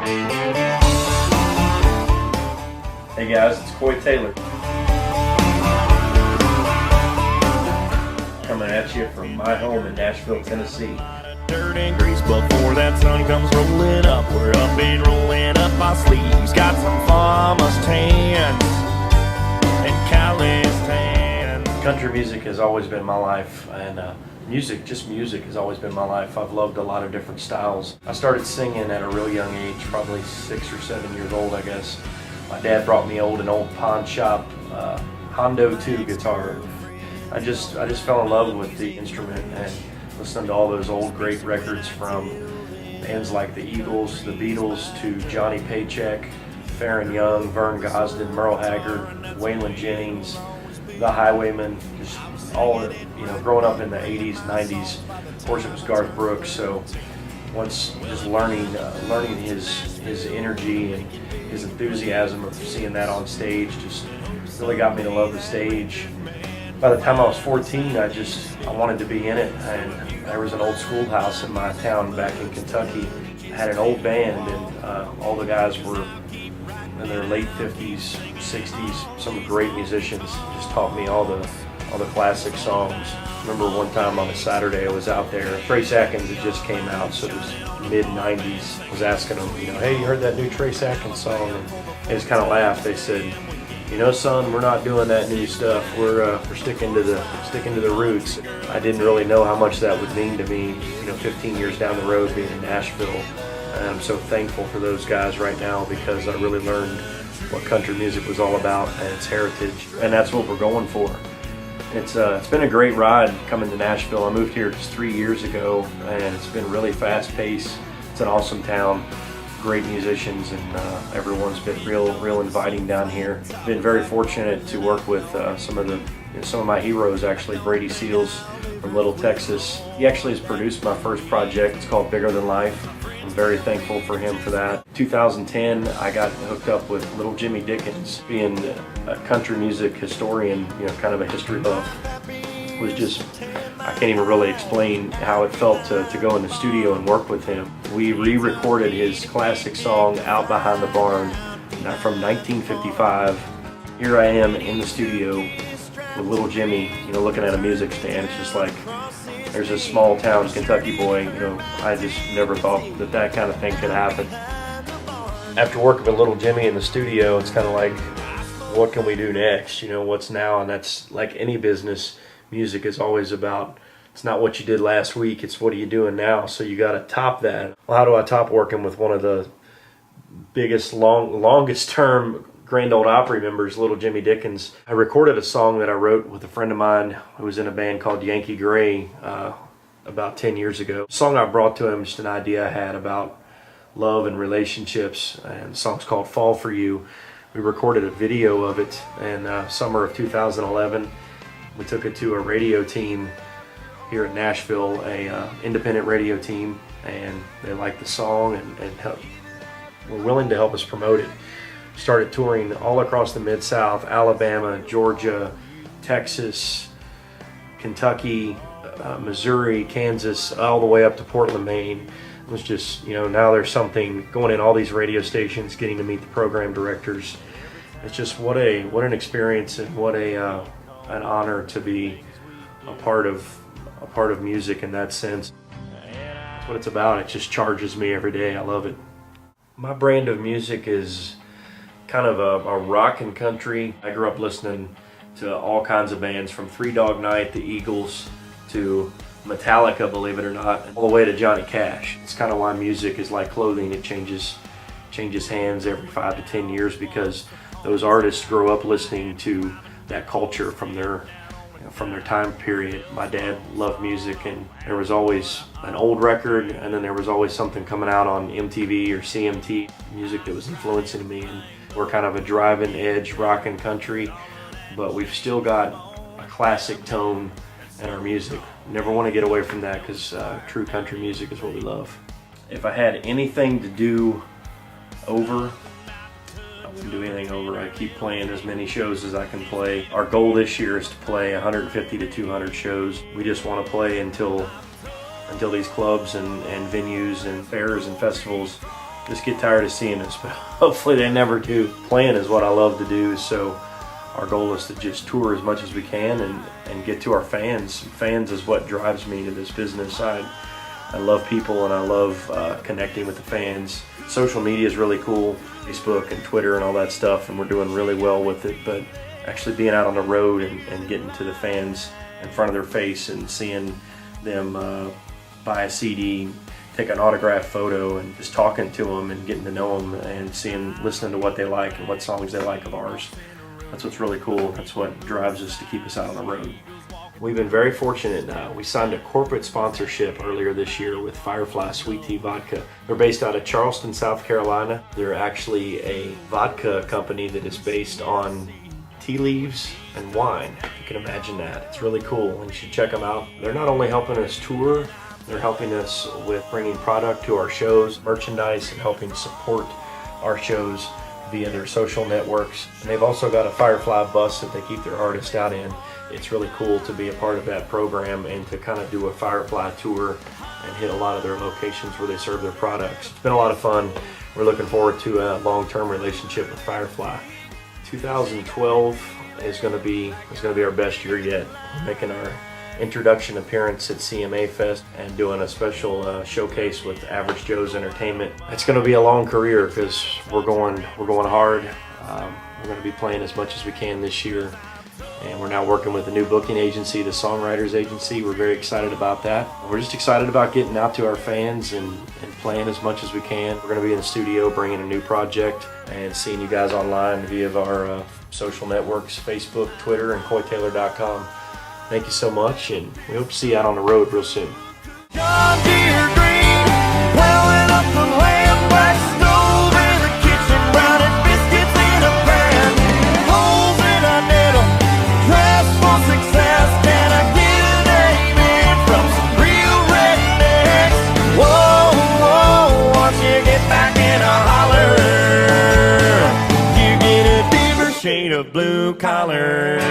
Hey guys, it's Coy Taylor. Coming at you from my home in Nashville, Tennessee. Dirt and grease before that sun comes rolling up. We're up and rolling up our sleeves. Got some farmer's tans and callous tans. Country music has always been my life, and music has always been my life. I've loved a lot of different styles. I started singing at a real young age, probably 6 or 7 years old, I guess. My dad brought me an old pawn shop Hondo 2 guitar. I just fell in love with the instrument and listening to all those old great records from bands like the Eagles, the Beals, to Johnny Paycheck, Farron Young, Vern Gosdin, Merle Haggard, Waylon Jennings, The Highwaymen, just all, growing up in the 80s, 90s. Of course, it was Garth Brooks, so once just learning his energy and his enthusiasm of seeing that on stage just really got me to love the stage. By the time I was 14, I wanted to be in it, and there was an old schoolhouse in my town back in Kentucky. It had an old band, and all the guys were in their late 50s, 60s. Some great musicians just taught me all the classic songs. I remember one time on a Saturday I was out there. Trace Atkins had just came out, so it was mid-90s. I was asking them, hey, you heard that new Trace Atkins song? And they just kind of laughed. They said, son, we're not doing that new stuff. We're sticking to the roots. I didn't really know how much that would mean to me, 15 years down the road being in Nashville. And I'm so thankful for those guys right now because I really learned what country music was all about and its heritage. And that's what we're going for. It's been a great ride coming to Nashville. I moved here just 3 years ago, and it's been really fast-paced. It's an awesome town, great musicians, and everyone's been real inviting down here. Been very fortunate to work with some of my heroes, actually. Brady Seals from Little Texas. He actually has produced my first project. It's called Bigger Than Life. I'm very thankful for him for that. 2010, I got hooked up with Little Jimmy Dickens. Being a country music historian, kind of a history buff, was just, I can't even really explain how it felt to go in the studio and work with him. We re-recorded his classic song, Out Behind the Barn, from 1955. Here I am in the studio with Little Jimmy, looking at a music stand. It's just like, there's a small town Kentucky boy, I just never thought that kind of thing could happen. After working with Little Jimmy in the studio, it's kind of like, what can we do next? What's now? And that's like any business, music is always about, it's not what you did last week, it's what are you doing now? So you got to top that. Well, how do I top working with one of the biggest, longest term Grand Ole Opry members, Little Jimmy Dickens? I recorded a song that I wrote with a friend of mine who was in a band called Yankee Gray about 10 years ago. The song I brought to him, just an idea I had about love and relationships, and the song's called Fall For You. We recorded a video of it in summer of 2011. We took it to a radio team here in Nashville, a independent radio team, and they liked the song and were willing to help us promote it. Started touring all across the Mid-South, Alabama, Georgia, Texas, Kentucky, Missouri, Kansas, all the way up to Portland, Maine. It was just, now there's something going in all these radio stations, getting to meet the program directors. It's just what an experience, and what an honor to be a part of music in that sense. That's what it's about. It just charges me every day. I love it. My brand of music is kind of a rock and country. I grew up listening to all kinds of bands, from Three Dog Night, the Eagles, to Metallica, believe it or not, all the way to Johnny Cash. It's kind of why music is like clothing. It changes hands every 5 to 10 years because those artists grow up listening to that culture from their time period. My dad loved music, and there was always an old record, and then there was always something coming out on MTV or CMT, music that was influencing me. And we're kind of a driving edge rock and country, but we've still got a classic tone in our music. Never want to get away from that, because true country music is what we love. If I had anything to do over, I wouldn't do anything over. I keep playing as many shows as I can play. Our goal this year is to play 150 to 200 shows. We just want to play until these clubs and venues and fairs and festivals just get tired of seeing us, but hopefully they never do. Playing is what I love to do, so our goal is to just tour as much as we can and get to our fans. Fans is what drives me to this business. I love people and I love connecting with the fans. Social media is really cool, Facebook and Twitter and all that stuff, and we're doing really well with it, but actually being out on the road and getting to the fans in front of their face and seeing them buy a CD, take an autographed photo, and just talking to them and getting to know them and listening to what they like and what songs they like of ours. That's what's really cool. That's what drives us to keep us out on the road. We've been very fortunate. We signed a corporate sponsorship earlier this year with Firefly Sweet Tea Vodka. They're based out of Charleston, South Carolina. They're actually a vodka company that is based on tea leaves and wine. You can imagine that. It's really cool, and you should check them out. They're not only helping us tour, they're helping us with bringing product to our shows, merchandise, and helping support our shows via their social networks. And they've also got a Firefly bus that they keep their artists out in. It's really cool to be a part of that program and to kind of do a Firefly tour and hit a lot of their locations where they serve their products. It's been a lot of fun. We're looking forward to a long-term relationship with Firefly. 2012 is going to be our best year yet. We're making our introduction appearance at CMA Fest and doing a special showcase with Average Joe's Entertainment. It's going to be a long career because we're going hard. We're going to be playing as much as we can this year, and we're now working with a new booking agency, the Songwriters Agency. We're very excited about that. We're just excited about getting out to our fans and playing as much as we can. We're going to be in the studio bringing a new project and seeing you guys online via our social networks, Facebook, Twitter, and CoyTaylor.com. Thank you so much, and we hope to see you out on the road real soon. John Deere green, plowing up the land, black stove in the kitchen, browning biscuits in a pan, holes in a needle, dress for success, can I get an amen from some real rednecks? Whoa, whoa, once you get back in a holler, you get a deeper shade of blue collar.